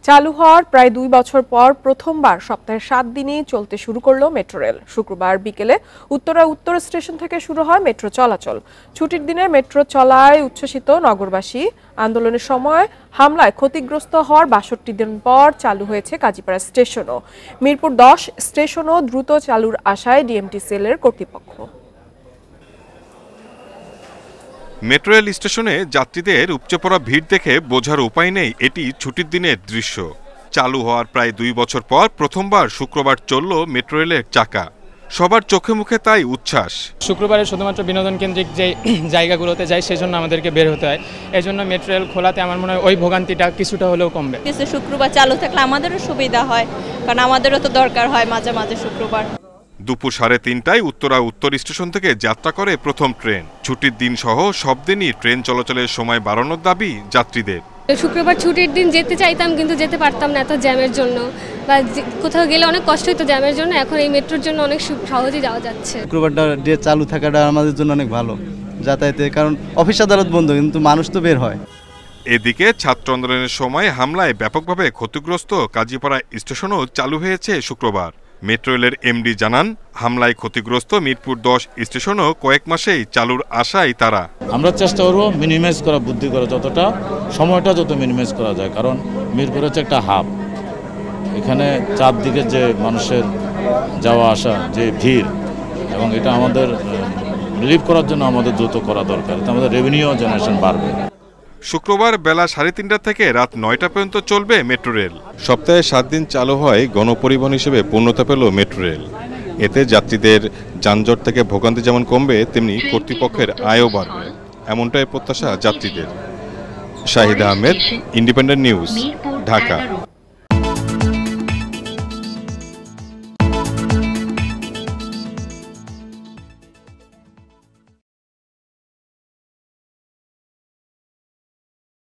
চালু হওয়ার প্রায় 2 বছর পর প্রথমবার সপ্তাহে 7 দিনই চলতে শুরু করলো মেট্রো রেল। শুক্রবার বিকেলে উত্তর স্টেশন থেকে শুরু হয় মেট্রো চলাচল। ছুটির দিনে মেট্রো চলায় উচ্ছ্বসিত নগরবাসী। আন্দোলনের সময় হামলায় ক্ষতিগ্রস্ত হওয়ার 62 দিন পর চালু হয়েছে কাজীপাড়া স্টেশনও। মিরপুর 10 স্টেশনও দ্রুত চালুর আশায় ডিএমটিসিএল-এর কর্তৃপক্ষ। মেট্রো রেল স্টেশনে যাত্রীদের উপচে পড়া ভিড় দেখে বোঝার উপায় নেই এটি ছুটির দিনের দৃশ্য। চালু হওয়ার প্রায় 2 বছর পর প্রথমবার শুক্রবার চলল মেট্রো রেলের চাকা। সবার চোখে মুখে তাই উচ্ছ্বাস। শুক্রবারে শুধুমাত্র বিনোদন কেন্দ্রিক যে জায়গাগুলোতে যাই সেজন্য আমাদেরকে বের হতে হয়। এজন্য মেট্রো রেল খোলাতে আমার মনে হয় ওই ভোগান্তিটা কিছুটা হলেও কমবে। শুক্রবার চালু থাকলে আমাদেরও সুবিধা হয়, কারণ আমাদেরও তো দরকার হয় মাঝে মাঝে শুক্রবার। দুপুর 3:30টায় উত্তর স্টেশন থেকে যাত্রা করে প্রথম ট্রেন। ছুটির দিন সহ সব দিনই ট্রেন চলাচলের সময় বাড়ানোর দাবি যাত্রীদের। শুক্রবার ছুটির দিন যেতে চাইতাম, কিন্তু যেতে পারতাম না এত জ্যামের জন্য, বা কোথাও গেলে অনেক কষ্ট হতো জ্যামের জন্য। এখন এই মেট্রোর জন্য অনেক সহজে যাওয়া যাচ্ছে। শুক্রবারটা ডে চালু থাকাটা আমাদের জন্য অনেক ভালো যাতায়াতে, কারণ অফিস আদালত বন্ধ, কিন্তু মানুষ তো বের হয়। এদিকে ছাত্র আন্দোলনের সময় হামলায় ব্যাপকভাবে ক্ষতিগ্রস্ত কাজীপাড়া স্টেশনও চালু হয়েছে শুক্রবার। মেট্রো রেলের এমডি জানান, হামলায় ক্ষতিগ্রস্ত মিরপুর 10 স্টেশনও কয়েক মাসেই চালুর আশায় তারা। আমরা চেষ্টা করবো মিনিমাইজ করা, বুদ্ধি করা, যতটা সময়টা যত মিনিমাইজ করা যায়, কারণ মিরপুর হচ্ছে একটা হাব। এখানে চারদিকে যে মানুষের যাওয়া আসা, যে ভিড়, এবং এটা আমাদের রিলিভ করার জন্য আমাদের দ্রুত করা দরকার, আমাদের রেভিনিউ জেনারেশন বাড়বে। শুক্রবার বেলা 3:30 থেকে রাত 9টা পর্যন্ত চলবে মেট্রো রেল। সপ্তাহে 7 দিন চালু হয় গণপরিবহন হিসেবে পূর্ণতা পেল মেট্রো রেল। এতে যাত্রীদের যানজট থেকে ভোগান্তি যেমন কমবে, তেমনি কর্তৃপক্ষের আয়ও বাড়বে, এমনটাই প্রত্যাশা যাত্রীদের। Shahid Ahmed, independent news, Dhaka.